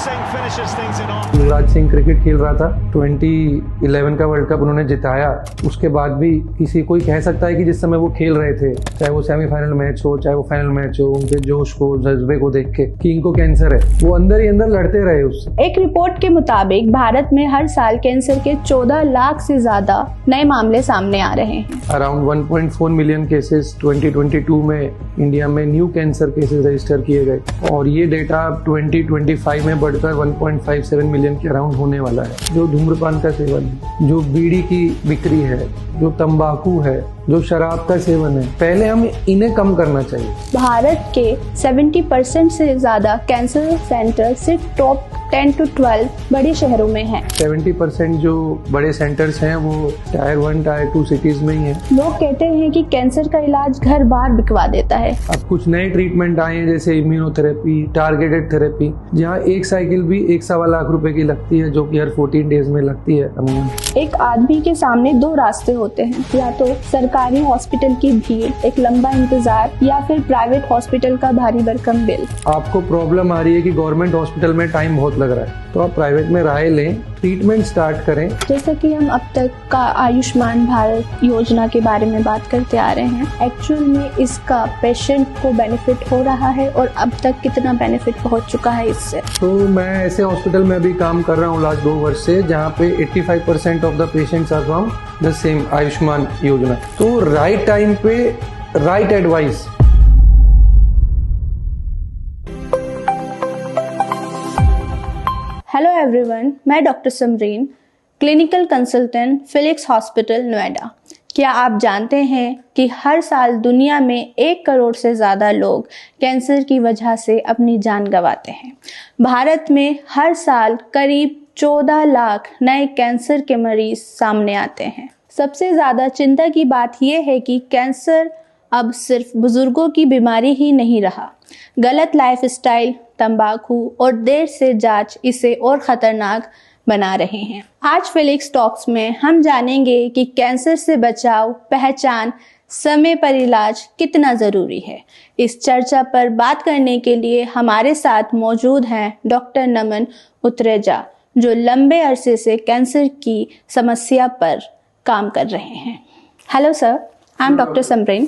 Yuvraj Singh cricket खेल रहा था, 2011 का वर्ल्ड कप उन्होंने जिताया। उसके बाद भी कोई कह सकता है कि जिस समय वो खेल रहे थे, चाहे वो सेमीफाइनल मैच हो चाहे वो फाइनल मैच हो, उनके जोश को जज्बे को देख के कि इनको कैंसर है, वो अंदर ही अंदर लड़ते रहे उससे। एक रिपोर्ट के मुताबिक भारत में हर साल कैंसर के 14 लाख से ज्यादा नए मामले सामने आ रहे हैं। अराउंड 1.4 मिलियन केसेस 2022 में इंडिया में न्यू कैंसर केसेस रजिस्टर किए गए और ये डेटा 2025 में बढ़कर 1.57 मिलियन के अराउंड होने वाला है। जो धूम्रपान का सेवन है, जो बीड़ी की बिक्री है, जो तंबाकू है, जो शराब का सेवन है, पहले हम इन्हें कम करना चाहिए। भारत के 70% से ज्यादा कैंसर सेंटर सिर्फ टॉप 10 to 12 बड़े शहरों में हैं। 70% जो बड़े सेंटर्स हैं वो टायर 1 टायर 2 सिटीज में ही हैं। लोग कहते हैं कि कैंसर का इलाज घर बार बिकवा देता है। अब कुछ नए ट्रीटमेंट आए हैं जैसे इम्यूनोथेरेपी, टारगेटेड थेरेपी, जहाँ एक साइकिल भी 1.25 लाख रुपए की लगती है, जो कि हर 14 डेज में लगती है। एक आदमी के सामने दो रास्ते होते हैं, या तो सरकारी हॉस्पिटल की भीड़, एक लंबा इंतजार, या फिर प्राइवेट हॉस्पिटल का भारी भरकम बिल। आपको प्रॉब्लम आ रही है कि गवर्नमेंट हॉस्पिटल में टाइम बहुत लग रहा है, तो आप प्राइवेट में राय लें, ट्रीटमेंट स्टार्ट करें। जैसा कि हम अब तक का आयुष्मान भारत योजना के बारे में बात करते आ रहे हैं, एक्चुअल में इसका पेशेंट को बेनिफिट हो रहा है और अब तक कितना बेनिफिट पहुंच चुका है इससे। तो मैं ऐसे हॉस्पिटल में अभी काम कर रहा हूँ लास्ट 2 वर्ष से, जहाँ पे 85% of the patients are from the same Ayushman Yojana. तो राइट टाइम पे राइट एडवाइस। हेलो एवरीवन, मैं doctor Samreen, clinical consultant Felix Hospital Noida. क्या आप जानते हैं कि हर साल दुनिया में 1 करोड़ से ज़्यादा लोग कैंसर की वजह से अपनी जान गंवाते हैं। भारत में हर साल करीब 14 लाख नए कैंसर के मरीज सामने आते हैं। सबसे ज़्यादा चिंता की बात यह है कि कैंसर अब सिर्फ बुजुर्गों की बीमारी ही नहीं रहा। गलत लाइफस्टाइल, तंबाकू और देर से जांच इसे और खतरनाक बना रहे हैं। आज फिलिक्स टॉक्स में हम जानेंगे कि कैंसर से बचाव, पहचान, समय पर इलाज कितना ज़रूरी है। इस चर्चा पर बात करने के लिए हमारे साथ मौजूद हैं डॉक्टर नमन उत्रेजा, जो लंबे अरसे से कैंसर की समस्या पर काम कर रहे हैं। Hello sir, I am doctor Samreen.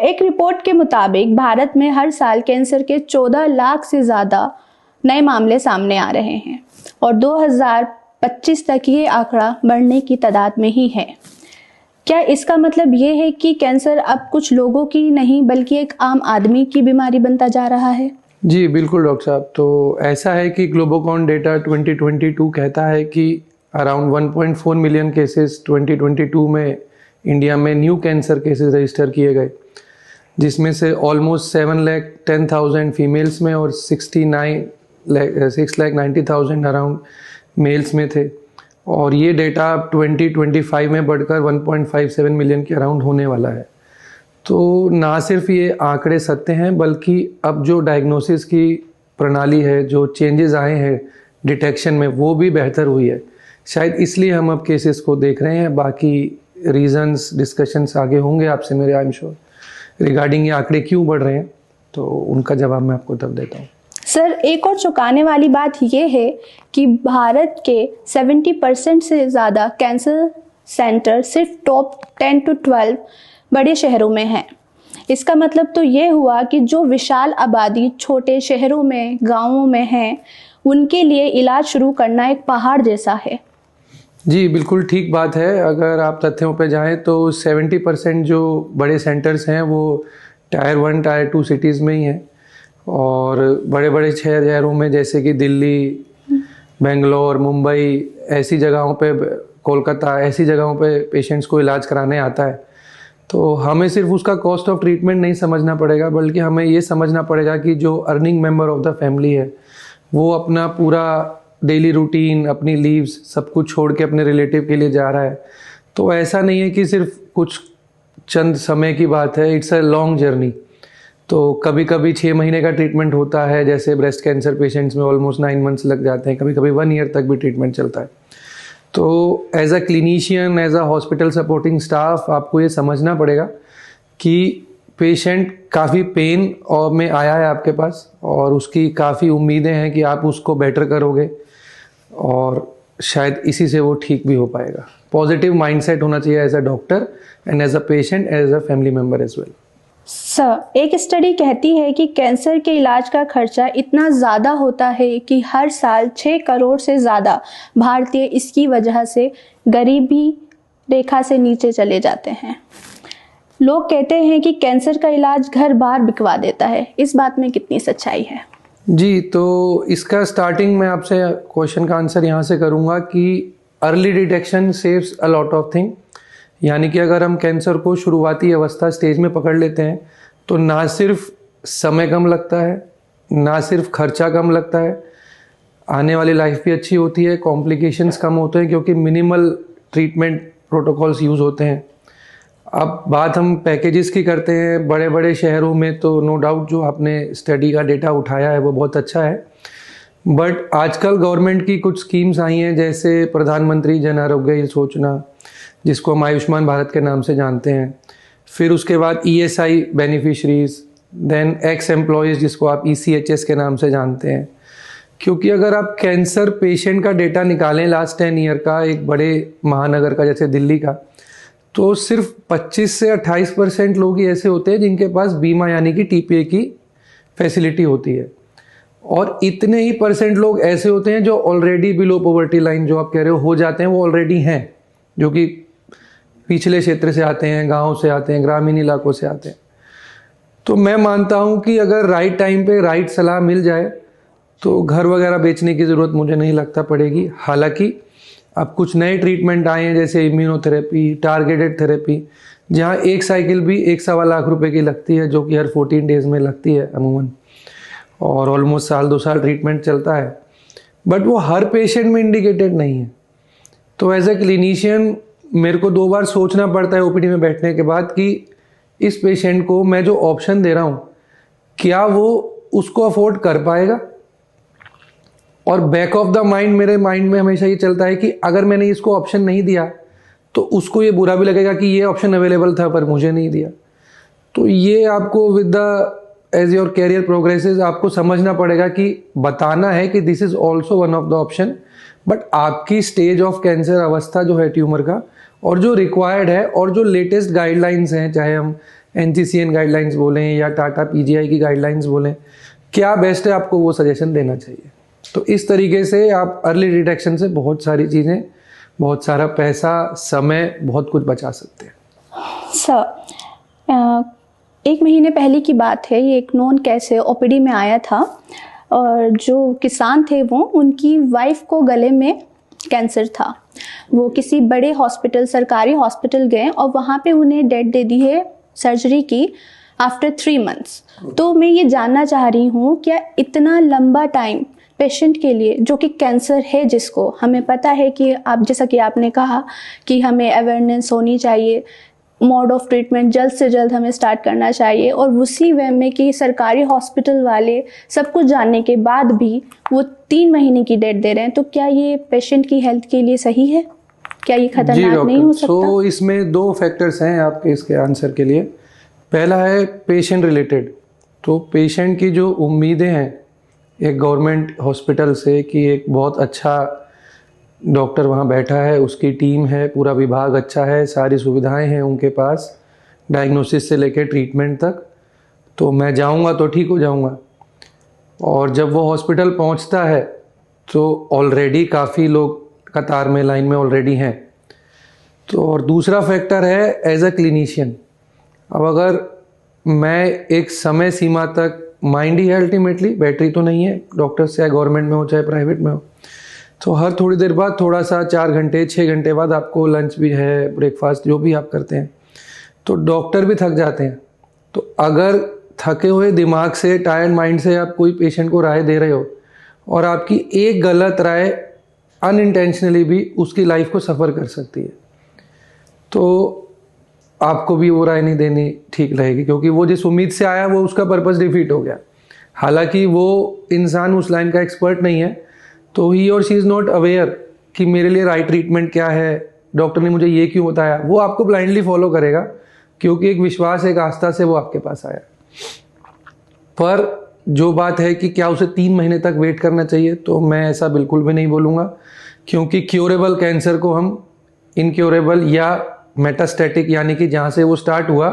एक रिपोर्ट के मुताबिक भारत में हर साल कैंसर के 14 लाख से ज़्यादा नए मामले सामने आ रहे हैं और 2025 तक ये आंकड़ा बढ़ने की तादाद में ही है। क्या इसका मतलब ये है कि कैंसर अब कुछ लोगों की नहीं बल्कि एक आम आदमी की बीमारी बनता जा रहा है? जी बिल्कुल डॉक्टर साहब। तो ऐसा है कि ग्लोबोकॉन डेटा 2022 कहता है कि अराउंड 1.4 मिलियन केसेस 2022 में इंडिया में न्यू कैंसर केसेस रजिस्टर किए गए, जिसमें से ऑलमोस्ट 7,10,000 फीमेल्स में और 6,90,000 अराउंड मेल्स में थे। और ये डेटा 2025 में बढ़कर 1.57 मिलियन के अराउंड होने वाला है। तो ना सिर्फ ये आंकड़े सत्य हैं, बल्कि अब जो डायग्नोसिस की प्रणाली है, जो चेंजेस आए हैं डिटेक्शन में, वो भी बेहतर हुई है। शायद इसलिए हम अब केसेस को देख रहे हैं। बाकी रीजंस, डिस्कशंस आगे होंगे आपसे मेरे, आई एम श्योर, रिगार्डिंग ये आंकड़े क्यों बढ़ रहे हैं, तो उनका जवाब मैं आपको तब देता हूँ। सर, एक और चौंकाने वाली बात यह है कि भारत के 70% से ज़्यादा कैंसर सेंटर सिर्फ टॉप 10 to 12 बड़े शहरों में हैं। इसका मतलब तो ये हुआ कि जो विशाल आबादी छोटे शहरों में, गाँवों में है, उनके लिए इलाज शुरू करना एक पहाड़ जैसा है। जी बिल्कुल ठीक बात है। अगर आप तथ्यों पे जाएं तो 70% जो बड़े सेंटर्स हैं वो टायर 1 टायर 2 सिटीज़ में ही हैं और बड़े बड़े शहरों में जैसे कि दिल्ली, बेंगलोर, मुंबई, ऐसी जगहों पे, कोलकाता, ऐसी जगहों पे पेशेंट्स को इलाज कराने आता है। तो हमें सिर्फ उसका कॉस्ट ऑफ ट्रीटमेंट नहीं समझना पड़ेगा, बल्कि हमें ये समझना पड़ेगा कि जो earning member of the family है वो अपना पूरा डेली रूटीन, अपनी लीव्स, सब कुछ छोड़ के अपने रिलेटिव के लिए जा रहा है। तो ऐसा नहीं है कि सिर्फ कुछ चंद समय की बात है, इट्स अ लॉन्ग जर्नी। तो कभी कभी 6 महीने का ट्रीटमेंट होता है, जैसे ब्रेस्ट कैंसर पेशेंट्स में ऑलमोस्ट 9 मंथ्स लग जाते हैं, कभी कभी 1 ईयर तक भी ट्रीटमेंट चलता है। तो as a clinician, as a hospital supporting staff, आपको ये समझना पड़ेगा कि पेशेंट काफ़ी पेन और में आया है आपके पास और उसकी काफ़ी उम्मीदें हैं कि आप उसको बेटर करोगे और शायद इसी से वो ठीक भी हो पाएगा। पॉजिटिव माइंडसेट होना चाहिए as a doctor and as a patient, as a family member as well. Sir, एक स्टडी कहती है कि कैंसर के इलाज का खर्चा इतना ज़्यादा होता है कि हर साल 6 करोड़ से ज़्यादा भारतीय इसकी वजह से गरीबी रेखा से नीचे चले जाते हैं। लोग कहते हैं कि कैंसर का इलाज घर बार बिकवा देता है, इस बात में कितनी सच्चाई है? जी, तो इसका स्टार्टिंग मैं आपसे क्वेश्चन का आंसर यहाँ से करूँगा कि early detection saves a lot of thing. यानी कि अगर हम कैंसर को शुरुआती अवस्था स्टेज में पकड़ लेते हैं तो ना सिर्फ समय कम लगता है, ना सिर्फ खर्चा कम लगता है, आने वाली लाइफ भी अच्छी होती है, कॉम्प्लिकेशंस कम होते हैं क्योंकि मिनिमल ट्रीटमेंट प्रोटोकॉल्स यूज़ होते हैं। अब बात हम पैकेजेस की करते हैं बड़े बड़े शहरों में, तो नो डाउट जो आपने स्टडी का डेटा उठाया है वो बहुत अच्छा है। बट आजकल गवर्नमेंट की कुछ स्कीम्स आई हैं, जैसे प्रधानमंत्री जन आरोग्य योजना, जिसको हम आयुष्मान भारत के नाम से जानते हैं। फिर उसके बाद ESI beneficiaries, then ex employees जिसको आप ECHS के नाम से जानते हैं। क्योंकि अगर आप कैंसर पेशेंट का डेटा निकालें लास्ट 10 ईयर का एक बड़े महानगर का जैसे दिल्ली का, तो सिर्फ 25 से 28% लोग ही ऐसे होते हैं जिनके पास बीमा यानी कि TPA की फैसिलिटी होती है, और इतने ही % लोग ऐसे होते हैं जो ऑलरेडी बिलो पॉवर्टी लाइन जो आप कह रहे हो जाते हैं, वो ऑलरेडी हैं, जो कि पिछले क्षेत्र से आते हैं, गांव से आते हैं, ग्रामीण इलाकों से आते हैं। तो मैं मानता हूं कि अगर राइट टाइम पे राइट सलाह मिल जाए तो घर वगैरह बेचने की ज़रूरत मुझे नहीं लगता पड़ेगी। हालांकि अब कुछ नए ट्रीटमेंट आए हैं जैसे इम्यूनोथेरेपी, टारगेटेड थेरेपी, जहां एक साइकिल भी 1.25 लाख रुपए की लगती है, जो कि हर 14 डेज में लगती है अमूमन, और ऑलमोस्ट साल 2 साल ट्रीटमेंट चलता है। बट वो हर पेशेंट में इंडिकेटेड नहीं है। तो एज ए क्लिनिशियन मेरे को 2 बार सोचना पड़ता है OPD में बैठने के बाद कि इस पेशेंट को मैं जो ऑप्शन दे रहा हूँ क्या वो उसको अफोर्ड कर पाएगा। और बैक ऑफ द माइंड मेरे माइंड में हमेशा ये चलता है कि अगर मैंने इसको ऑप्शन नहीं दिया तो उसको ये बुरा भी लगेगा कि ये ऑप्शन अवेलेबल था पर मुझे नहीं दिया। तो ये आपको with the as your career progresses आपको समझना पड़ेगा कि बताना है कि this is also one of the option, but आपकी स्टेज ऑफ कैंसर अवस्था जो है ट्यूमर का, और जो रिक्वायर्ड है, और जो लेटेस्ट गाइडलाइंस हैं, चाहे हम NCCN गाइडलाइंस बोलें या टाटा PGI की गाइडलाइंस बोलें, क्या बेस्ट है आपको वो सजेशन देना चाहिए। तो इस तरीके से आप अर्ली डिटेक्शन से बहुत सारी चीज़ें, बहुत सारा पैसा, समय, बहुत कुछ बचा सकते हैं। सर, 1 महीने पहले की बात है, ये एक नॉन केस OPD में आया था और जो किसान थे वो, उनकी वाइफ को गले में कैंसर था। वो किसी बड़े हॉस्पिटल, सरकारी हॉस्पिटल गए और वहाँ पे उन्हें डेट दे दी है सर्जरी की आफ्टर 3 मंथ्स। तो मैं ये जानना चाह रही हूँ, क्या इतना लंबा टाइम पेशेंट के लिए जो कि कैंसर है, जिसको हमें पता है कि आप, जैसा कि आपने कहा कि हमें अवेयरनेस होनी चाहिए, मोड ऑफ ट्रीटमेंट जल्द से जल्द हमें स्टार्ट करना चाहिए, और उसी वे में कि सरकारी हॉस्पिटल वाले सब कुछ जानने के बाद भी वो 3 महीने की डेट दे रहे हैं, तो क्या ये पेशेंट की हेल्थ के लिए सही है? क्या ये खतरनाक नहीं हो सकता? तो इसमें 2 फैक्टर्स हैं आपके इसके आंसर के लिए। पहला है पेशेंट रिलेटेड। तो पेशेंट की जो उम्मीदें हैं एक गवर्नमेंट हॉस्पिटल से कि एक बहुत अच्छा डॉक्टर वहाँ बैठा है, उसकी टीम है, पूरा विभाग अच्छा है, सारी सुविधाएं हैं उनके पास, डायग्नोसिस से लेकर ट्रीटमेंट तक, तो मैं जाऊँगा तो ठीक हो जाऊँगा। और जब वो हॉस्पिटल पहुँचता है तो ऑलरेडी काफ़ी लोग कतार में, लाइन में ऑलरेडी हैं। तो और दूसरा फैक्टर है एज अ क्लिनिशियन। अब अगर मैं एक समय सीमा तक, माइंड ही है अल्टीमेटली, बैटरी तो नहीं है, डॉक्टर चाहे गवर्नमेंट में हो चाहे प्राइवेट में हो, तो हर थोड़ी देर बाद थोड़ा सा 4 घंटे 6 घंटे बाद आपको लंच भी है, ब्रेकफास्ट जो भी आप करते हैं, तो डॉक्टर भी थक जाते हैं। तो अगर थके हुए दिमाग से, टायर्ड माइंड से आप कोई पेशेंट को राय दे रहे हो और आपकी एक गलत राय अनइंटेंशनली भी उसकी लाइफ को सफ़र कर सकती है, तो आपको भी वो राय नहीं देनी ठीक रहेगी, क्योंकि वो जिस उम्मीद से आया वो उसका पर्पस डिफीट हो गया। हालांकि वो इंसान उस लाइन का एक्सपर्ट नहीं है, तो ही और शी इज़ नॉट अवेयर कि मेरे लिए राइट ट्रीटमेंट क्या है, डॉक्टर ने मुझे ये क्यों बताया, वो आपको ब्लाइंडली फॉलो करेगा क्योंकि एक विश्वास, एक आस्था से वो आपके पास आया। पर जो बात है कि क्या उसे 3 महीने तक वेट करना चाहिए, तो मैं ऐसा बिल्कुल भी नहीं बोलूँगा, क्योंकि क्योरेबल कैंसर को हम इनक्योरेबल या मेटास्टैटिक, यानी कि जहाँ से वो स्टार्ट हुआ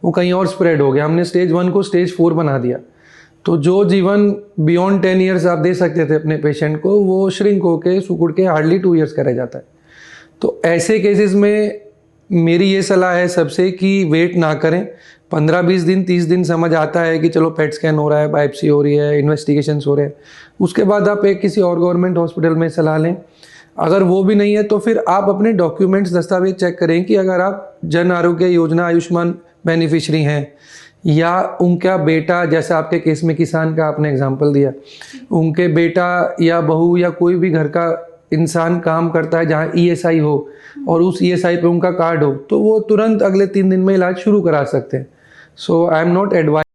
वो कहीं और स्प्रेड हो गया, हमने स्टेज 1 को स्टेज 4 बना दिया। तो जो जीवन बियॉन्ड 10 ईयर्स आप दे सकते थे अपने पेशेंट को, वो श्रिंक होके सुकुड़ के हार्डली 2 ईयर्स का रह जाता है। तो ऐसे केसेस में मेरी ये सलाह है सबसे कि वेट ना करें। 15-20 दिन, 30 दिन समझ आता है कि चलो पेट स्कैन हो रहा है, बायोप्सी हो रही है, इन्वेस्टिगेशंस हो रहे हैं, उसके बाद आप एक किसी और गवर्नमेंट हॉस्पिटल में सलाह लें। अगर वो भी नहीं है तो फिर आप अपने डॉक्यूमेंट्स, दस्तावेज चेक करें कि अगर आप जन आरोग्य योजना आयुष्मान बेनिफिशरी हैं या उनका बेटा, जैसे आपके केस में किसान का आपने एग्जांपल दिया, उनके बेटा या बहू या कोई भी घर का इंसान काम करता है जहाँ ESI हो और उस ESI पे उनका कार्ड हो, तो वो तुरंत अगले 3 दिन में इलाज शुरू करा सकते हैं। सो आई एम नॉट एडवाइज